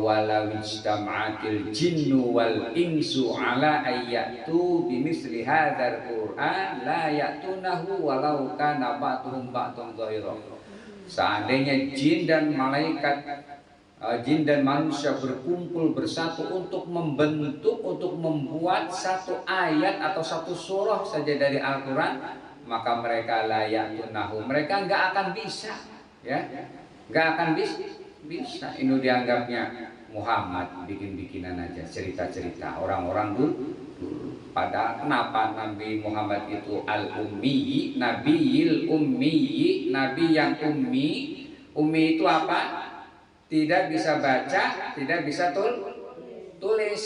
walau ijtama'atil jinnu wal insu ala ayyatu bimisli hadzal Qur'an la ya'tunahu walau kana ba'dhum ba'dhan dhahira. Seandainya jin dan malaikat, jin dan manusia berkumpul bersatu untuk membentuk, untuk membuat satu ayat atau satu surah saja dari Al-Quran, maka mereka la ya'tunahu, mereka nggak akan bisa, ya, nggak akan bisa. Ini dianggapnya Muhammad bikin-bikinan aja, cerita-cerita orang-orang dulu. Padahal kenapa Nabi Muhammad itu al-ummi, nabiyil ummi, nabi yang ummi. Ummi itu apa? Tidak bisa baca, tidak bisa tulis.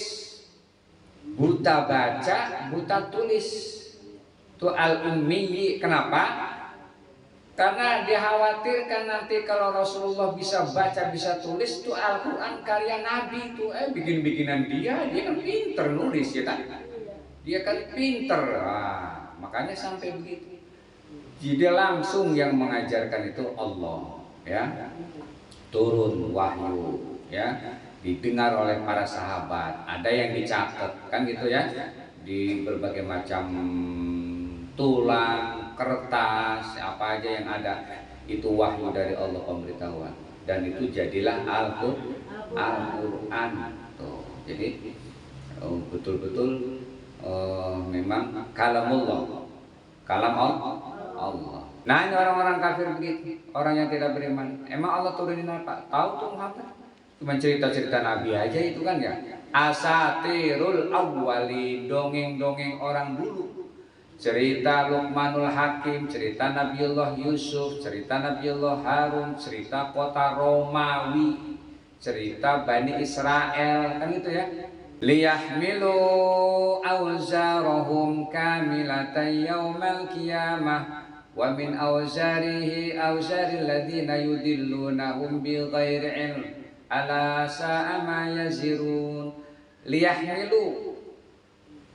Buta baca, buta tulis. Itu al-ummi. Kenapa? Karena dikhawatirkan nanti kalau Rasulullah bisa baca, bisa tulis, itu Al-Quran karya Nabi itu bikin-bikinan dia kan pinter nulis, ya kan? Dia kan pinter, makanya sampai begitu. Jadi langsung yang mengajarkan itu Allah, ya, turun wahyu, ya, didengar oleh para sahabat. Ada yang dicatat, kan gitu ya, di berbagai macam tulang, kertas, apa aja yang ada, itu wahyu dari Allah, pemberitahuan, dan itu jadilah Al-Quran. Jadi betul-betul memang kalamullah, kalam Allah. Nah, ini orang-orang kafir begitu, orang yang tidak beriman. Emang Allah turunin apa? Tahu tuh Muhammad? Cuma cerita-cerita Nabi aja itu kan, ya. Asatirul awwali, dongeng-dongeng orang dulu. Cerita Luqmanul Hakim, cerita Nabiullah Yusuf, cerita Nabiullah Harun, cerita kota Romawi, cerita Bani Israel, kan gitu ya. Liyahmilu awzarahum kamilatan yaumal qiyamah wa min awzarihi awzaril ladzina yudillunahum bighairi ilm ala sa'a ma yazirun. Liyahmilu,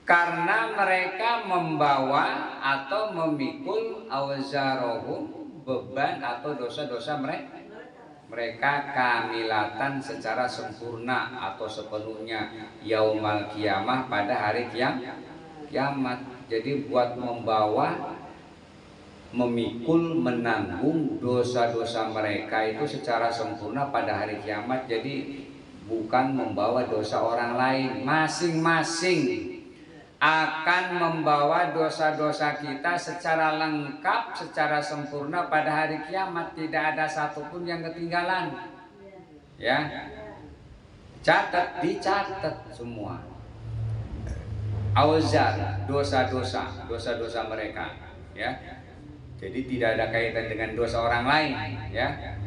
karena mereka membawa atau memikul awzarohum, beban atau dosa-dosa mereka kamilatan secara sempurna atau sepenuhnya yaumal kiamah, pada hari kiamat. Jadi buat membawa, memikul, menanggung dosa-dosa mereka itu secara sempurna pada hari kiamat. Jadi bukan membawa dosa orang lain, masing-masing akan membawa dosa-dosa kita secara lengkap, secara sempurna pada hari kiamat. Tidak ada satupun yang ketinggalan, ya. Dicatat semua. Auzar, dosa-dosa mereka, ya. Jadi tidak ada kaitan dengan dosa orang lain, ya.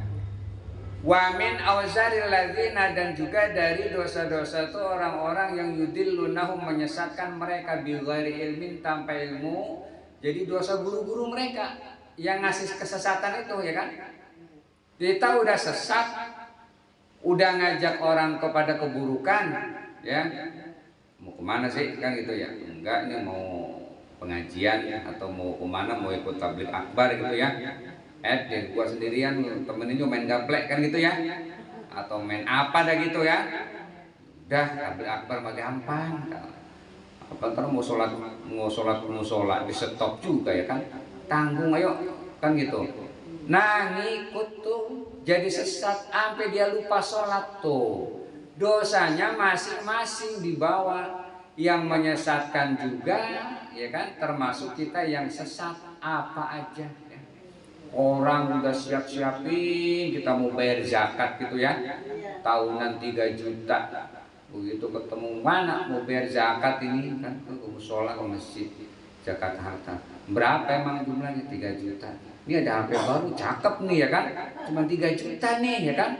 Wa min auzaril ladzina, dan juga dari dosa-dosa itu orang-orang yang yudillunahum, menyesatkan mereka bighairi ilmin, tanpa ilmu. Jadi dosa guru-guru mereka yang ngasih kesesatan itu, ya kan? Kita udah sesat, udah ngajak orang kepada keburukan, ya. Mau kemana sih, kan gitu ya? Enggak, ini mau pengajian atau mau kemana, mau ikut tabligh akbar gitu ya. Dia gua sendirian, temenin juga main gaplek, kan gitu ya, atau main apa dah gitu ya. Udah tabligh akbar mah gampang. Apa ntar mau sholat di stop juga, ya kan, tanggung ayo, kan gitu. Nah, ngikut tuh jadi sesat sampai dia lupa sholat tuh. Dosanya masing-masing dibawa. Yang menyesatkan juga, ya kan, termasuk kita yang sesat apa aja. Orang udah siap-siapin, kita mau bayar zakat gitu ya, tahunan 3 juta. Begitu ketemu mana mau bayar zakat ini, kan ke musola, ke masjid, zakat harta. Berapa emang jumlahnya? 3 juta. Ini ada HP baru, cakep nih, ya kan, cuma 3 juta nih, ya kan.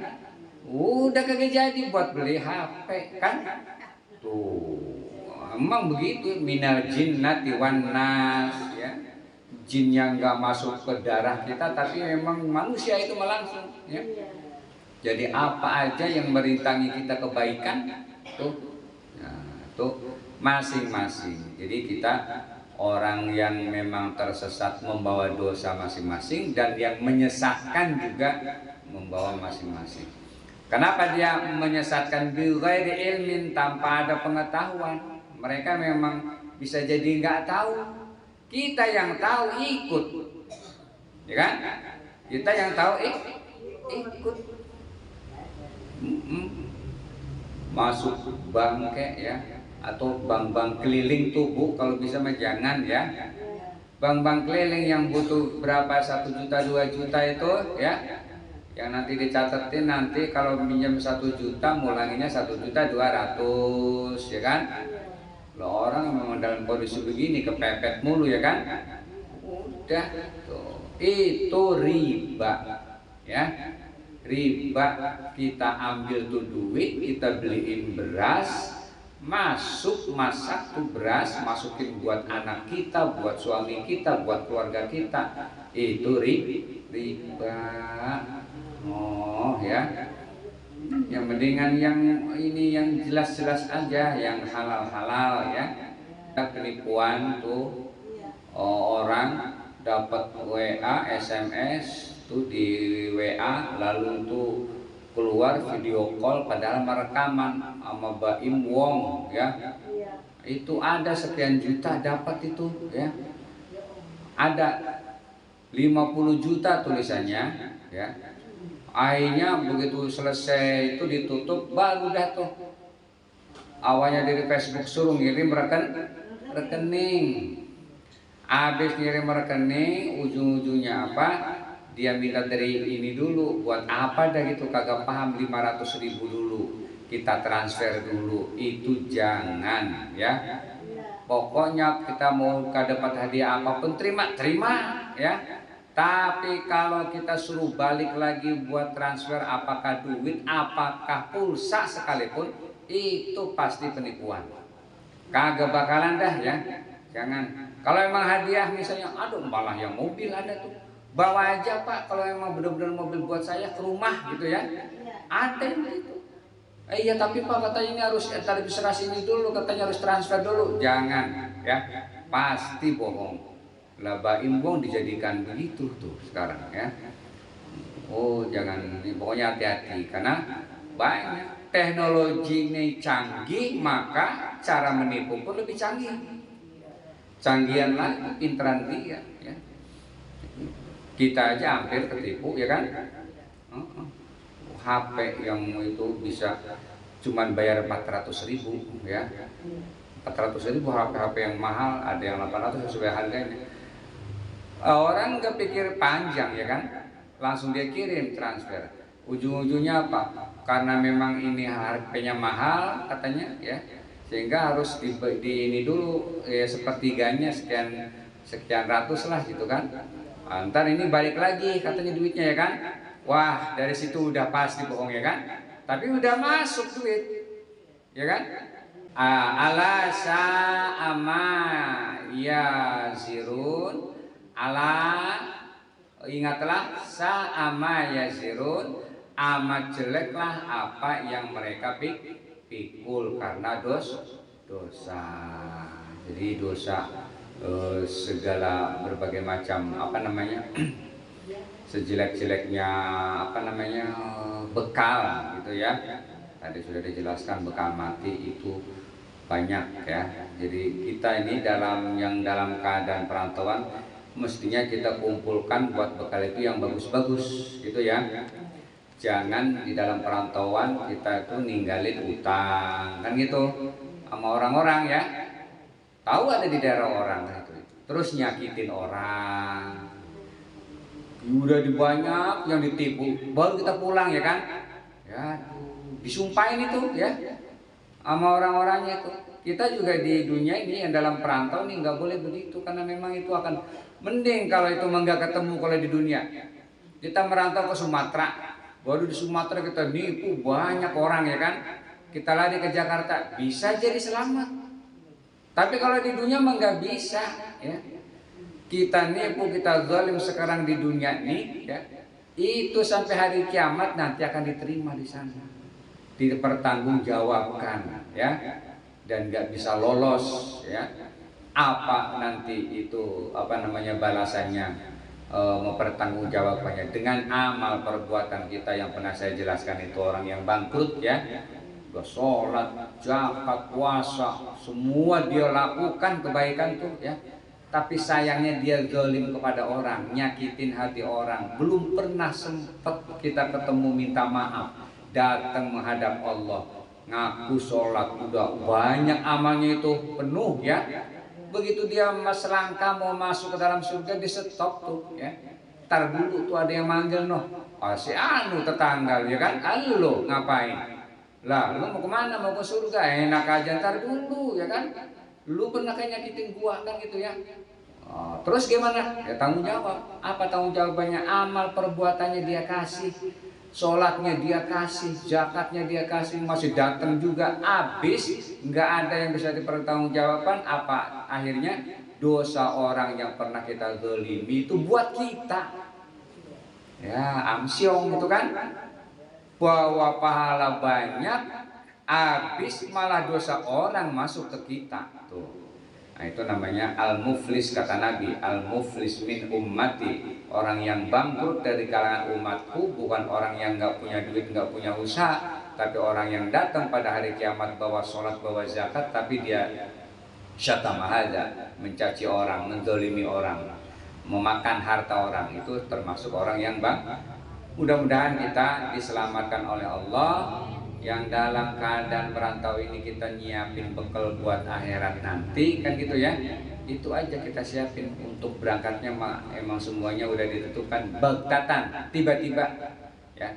Udah kagak jadi buat beli HP, kan. Tuh, emang begitu, minal jinnati wan nas, ya. Jin yang nggak masuk ke darah kita, tapi memang manusia itu langsung, ya. Jadi apa aja yang merintangi kita kebaikan tuh, nah, tuh masing-masing. Jadi kita orang yang memang tersesat membawa dosa masing-masing, dan yang menyesatkan juga membawa masing-masing. Kenapa dia menyesatkan bighairi ilmin, tanpa ada pengetahuan? Mereka memang bisa jadi nggak tahu. Kita yang tahu ikut, ya kan? Kita yang tahu ikut. Masuk bank kayak ya, atau bank-bank keliling tuh Bu, kalau bisa mah jangan ya. Bank-bank keliling yang butuh berapa, 1 juta 2 juta itu ya, yang nanti dicatetin, nanti kalau minjem 1 juta mulanginya 1.200.000 ya kan. Loh, orang memang dalam kondisi begini kepepet mulu ya kan. Udah tuh, itu riba ya. Riba, kita ambil tuh duit, kita beliin beras, masuk masak tuh beras, masukin buat anak kita, buat suami kita, buat keluarga kita, itu riba. Oh ya, yang mendingan yang ini yang jelas-jelas aja, yang halal-halal ya. Penipuan tuh, orang dapat WA, SMS tuh di WA, lalu tuh keluar video call padahal merekaman sama Baim Wong ya. Itu ada sekian juta dapat itu ya. Ada 50 juta tulisannya ya. Akhirnya begitu selesai itu ditutup, baru dah tuh awalnya dari Facebook suruh ngirim rekening. Habis ngirim rekening, ujung-ujungnya apa? Dia minta dari ini dulu, buat apa dah gitu, kagak paham. 500.000 dulu kita transfer dulu. Itu jangan ya. Pokoknya kita mau dapat hadiah apapun terima ya. Tapi kalau kita suruh balik lagi buat transfer, apakah duit, apakah pulsa sekalipun, itu pasti penipuan. Kagak bakalan dah ya. Jangan. Kalau emang hadiah misalnya, aduh malah yang mobil ada tuh, bawa aja Pak, kalau emang benar-benar mobil buat saya ke rumah gitu ya. Ada yang gitu. Iya tapi Pak katanya ini harus administrasi ini dulu, katanya harus transfer dulu. Jangan ya, pasti bohong. Lah Baim Wong dijadikan begitu tuh sekarang ya. Oh jangan, pokoknya hati-hati, karena banyak teknologi ini canggih, maka cara menipu pun lebih canggih. Canggihan lagi, pinteran dia ya. Kita aja hampir ketipu ya kan. HP yang itu bisa cuman bayar 400.000 ya. 400.000 HP yang mahal, ada yang 800 sesuai harganya. Orang nggak pikir panjang ya kan, langsung dia kirim transfer. Ujung-ujungnya apa? Karena memang ini harganya mahal katanya ya, sehingga harus di ini dulu ya, sepertiganya sekian ratus lah gitu kan. Ntar ini balik lagi katanya duitnya ya kan. Wah, dari situ udah pasti bohong ya kan. Tapi udah masuk duit ya kan. Ala sa'ama ya zirun, ala, ingatlah, sa'ama ya zirun, amat jeleklah apa yang mereka pikul karena dosa. Jadi dosa segala berbagai macam apa namanya sejelek-jeleknya apa namanya bekal gitu ya. Tadi sudah dijelaskan bekal mati itu banyak ya. Jadi kita ini dalam keadaan perantauan mestinya kita kumpulkan buat bekal itu yang bagus-bagus gitu ya. Jangan di dalam perantauan kita itu ninggalin utang kan gitu sama orang-orang ya. Tahu ada di daerah orang itu, terus nyakitin orang. Udah banyak yang ditipu, baru kita pulang ya kan. Ya, disumpahin itu ya sama orang-orangnya itu. Kita juga di dunia ini yang dalam perantau ini nggak boleh begitu, karena memang itu akan mending kalau itu nggak ketemu. Kalau di dunia kita merantau ke Sumatera, baru di Sumatera kita nipu banyak orang ya kan. Kita lari ke Jakarta bisa jadi selamat. Tapi kalau di dunia mah nggak bisa ya. Kita nipu, kita zalim sekarang di dunia ini ya. Itu sampai hari kiamat nanti akan diterima di sana, dipertanggungjawabkan ya, dan nggak bisa lolos ya. Apa nanti itu apa namanya balasannya, mempertanggungjawabkannya dengan amal perbuatan kita yang pernah saya jelaskan itu orang yang bangkrut ya. Sholat, zakat, puasa, semua dia lakukan kebaikan tuh ya. Tapi sayangnya dia zalim kepada orang, nyakitin hati orang. Belum pernah sempat kita ketemu minta maaf. Datang menghadap Allah, ngaku sholat, udah banyak amalnya itu penuh ya. Begitu dia selangkah mau masuk ke dalam surga, di stop tuh ya. Tar dulu tuh ada yang manggil noh. Si anu tetangga ya kan, halo ngapain? Lah, lu mau kemana? Mau ke surga? Enak aja, ntar dulu ya kan. Lu pernah kayak nyakitin gua kan gitu ya. Terus gimana? Ya tanggung jawab. Apa tanggung jawabannya? Amal perbuatannya dia kasih, sholatnya dia kasih, zakatnya dia kasih, masih datang juga habis, nggak ada yang bisa dipertanggungjawabkan. Apa akhirnya? Dosa orang yang pernah kita zalimi itu buat kita. Ya, amsyong gitu kan? Bahwa pahala banyak, habis malah dosa orang masuk ke kita tuh. Nah, itu namanya al-muflis, kata Nabi, al-muflis min ummati, orang yang bangkrut dari kalangan umatku, bukan orang yang nggak punya duit, nggak punya usaha, tapi orang yang datang pada hari kiamat bawa sholat, bawa zakat, tapi dia syatama hadza, mencaci orang, menzalimi orang, memakan harta orang, itu termasuk orang yang Mudah-mudahan kita diselamatkan oleh Allah, yang dalam keadaan merantau ini kita nyiapin bekal buat akhirat nanti kan gitu ya. Itu aja kita siapin. Untuk berangkatnya emang semuanya udah ditentukan bagtatan, tiba-tiba ya.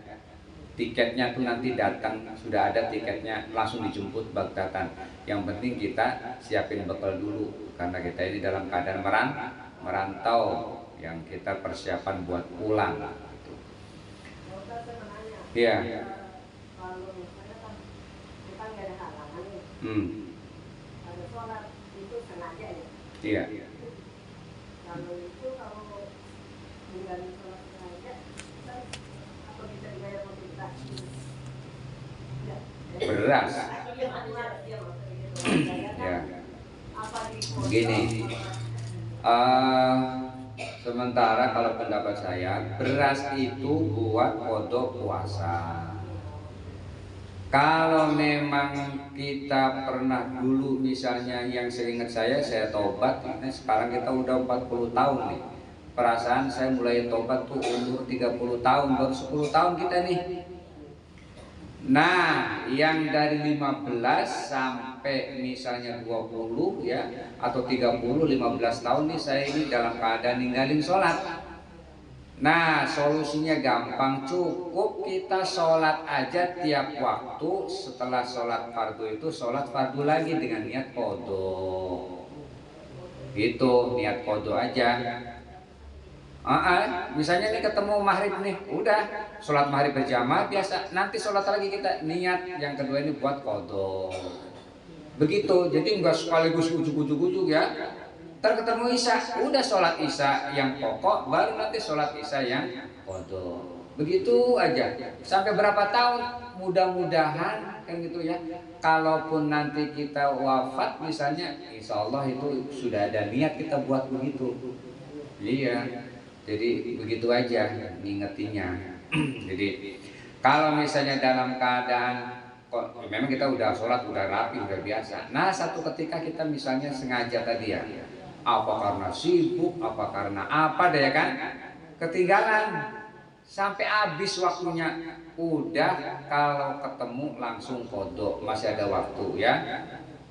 Tiketnya tuh nanti datang, sudah ada tiketnya, langsung dijemput bagtatan. Yang penting kita siapin bekal dulu, karena kita ini dalam keadaan merantau yang kita persiapan buat pulang. Iya. Kalau misalnya kan kita nggak ada halangan nih. Kalau sholat itu sengaja ya. Iya. Kalau tinggalin sholat sengaja, kan apa bisa dibayar pemerintah? Beras. Ya. Begini. Sementara kalau pendapat saya, beras itu buat kodok puasa. Kalau memang kita pernah dulu misalnya, yang seingat saya tobat, ini sekarang kita udah 40 tahun nih. Perasaan saya mulai tobat tuh umur 30 tahun, baru 10 tahun kita nih. Nah, yang dari 15 sampai misalnya 20 ya, atau 30, 15 tahun nih saya ini dalam keadaan ninggalin sholat. Nah, solusinya gampang, cukup kita sholat aja tiap waktu. Setelah sholat fardu itu sholat fardu lagi dengan niat qodho. Gitu, niat qodho aja. Misalnya nih ketemu maghrib nih, udah sholat maghrib berjamaah biasa, nanti sholat lagi kita niat yang kedua ini buat qodho. Begitu, jadi enggak sekaligus ujuk-ujuk ya. Ntar ketemu isya, udah sholat isya yang pokok, baru nanti sholat isya yang qodho. Begitu aja, sampai berapa tahun, mudah-mudahan kan gitu ya. Kalaupun nanti kita wafat misalnya, insya Allah itu sudah ada niat kita buat begitu. Iya. Jadi begitu aja ngingetinnya. Jadi kalau misalnya dalam keadaan memang kita udah sholat, udah rapi, udah biasa. Nah, satu ketika kita misalnya sengaja tadi ya, apa karena sibuk, apa karena apa deh ya kan, ketinggalan sampai habis waktunya. Udah, kalau ketemu langsung qodho, masih ada waktu ya.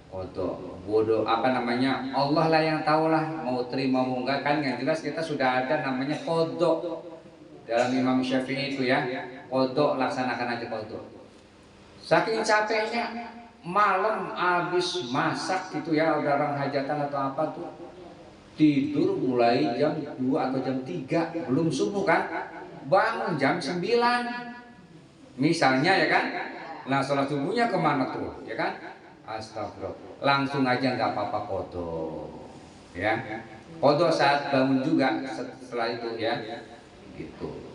Qodho, bodoh apa namanya, Allah lah yang tahu lah mau terima mau enggak kan. Yang jelas kita sudah ada namanya qodho dalam Imam Syafi'i itu ya. Qodho, laksanakan aja qodho. Saking capeknya malam habis masak gitu ya, udah orang hajatan atau apa tuh, tidur mulai jam 2 atau jam 3, belum subuh kan, bangun jam 9 misalnya ya kan. Nah, sholat subuhnya kemana tuh ya kan. Astagfirullah, langsung aja nggak apa-apa qodho ya. Qodho saat bangun juga setelah itu ya gitu.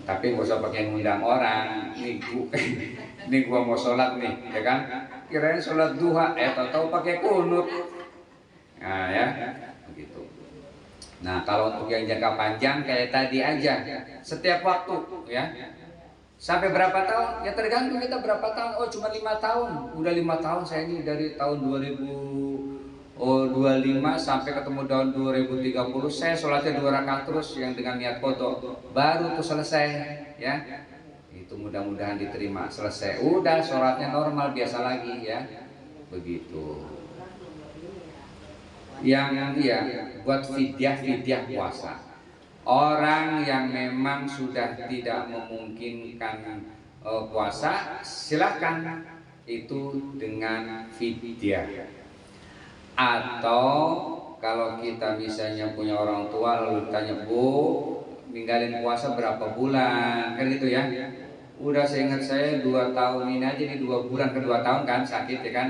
Tapi nggak usah pakai ngundang orang. Nih gua mau sholat nih ya kan, kirain sholat duha tahu pakai kunut. Nah ya begitu. Nah, kalau untuk yang jangka panjang kayak tadi aja, setiap waktu ya. Sampai berapa tahun? Ya tergantung kita berapa tahun. Oh, cuma 5 tahun. Udah 5 tahun saya ini dari tahun 2025 sampai ketemu tahun 2030 saya sholatnya 2 rakaat terus yang dengan niat qadha. Baru tuh selesai ya. Itu mudah-mudahan diterima. Selesai. Udah sholatnya normal biasa lagi ya. Begitu. Yang ya buat fidyah puasa. Orang yang memang sudah tidak memungkinkan puasa, silakan itu dengan fidyah. Atau kalau kita misalnya punya orang tua lalu tanya, Bu, ninggalin puasa berapa bulan? Kan gitu ya. Udah seingat saya 2 tahun ini aja nih, 2 bulan ke 2 tahun kan sakit ya kan.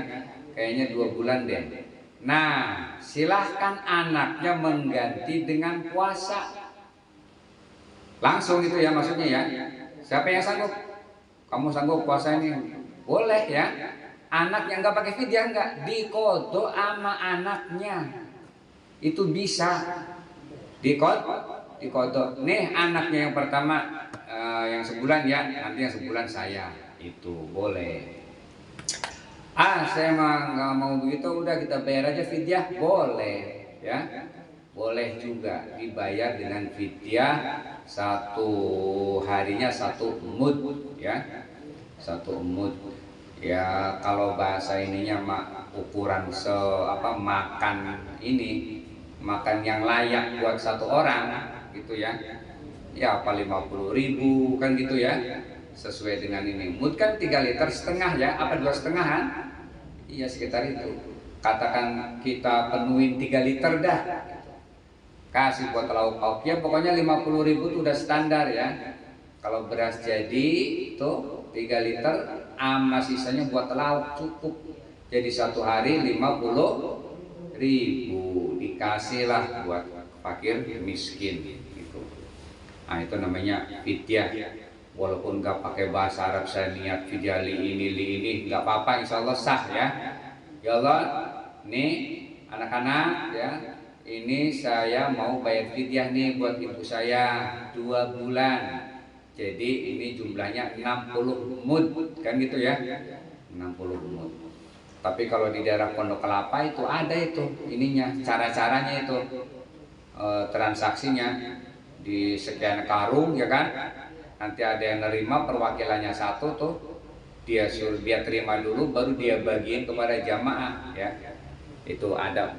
Kayaknya 2 bulan deh. Nah, silahkan anaknya mengganti dengan puasa. Langsung itu ya maksudnya ya. Siapa yang sanggup? Kamu sanggup puasa ini? Boleh ya. Anak yang nggak pakai fidyah nggak diqadha sama anaknya. Itu bisa diqadha. Nih anaknya yang pertama yang sebulan ya, nanti yang sebulan saya. Itu boleh. Saya mah nggak mau begitu, udah kita bayar aja fidyah, boleh ya. Boleh juga dibayar dengan fidyah, 1 harinya 1 mud ya, 1 mud ya. Kalau bahasa ininya ukuran makan ini, makan yang layak buat 1 orang gitu ya. Ya apa 50.000 kan gitu ya, sesuai dengan ini. Mud kan 3,5 liter ya, apa 2,5-an? Iya sekitar itu. Katakan kita penuhin 3 liter dah, kasih buat lauk pauk ya, pokoknya 50.000 itu udah standar ya. Kalau beras jadi itu 3 liter sama sisanya buat lauk cukup. Jadi 1 hari 50.000 dikasihlah buat fakir miskin gitu. Nah itu namanya fidyah. Walaupun nggak pakai bahasa Arab, saya niat fidyah li ini nggak apa-apa, insya Allah sah ya. Ya Allah, nih anak-anak ya, ini saya mau bayar fidyah nih buat ibu saya 2 bulan. Jadi ini jumlahnya 60 mud kan gitu ya, 60 mud. Tapi kalau di daerah Pondok Kelapa itu ada itu ininya, cara-caranya itu transaksinya di sekian karung ya kan. Nanti ada yang nerima perwakilannya 1 tuh, dia suruh dia terima dulu baru dia bagiin kepada jamaah ya. Itu ada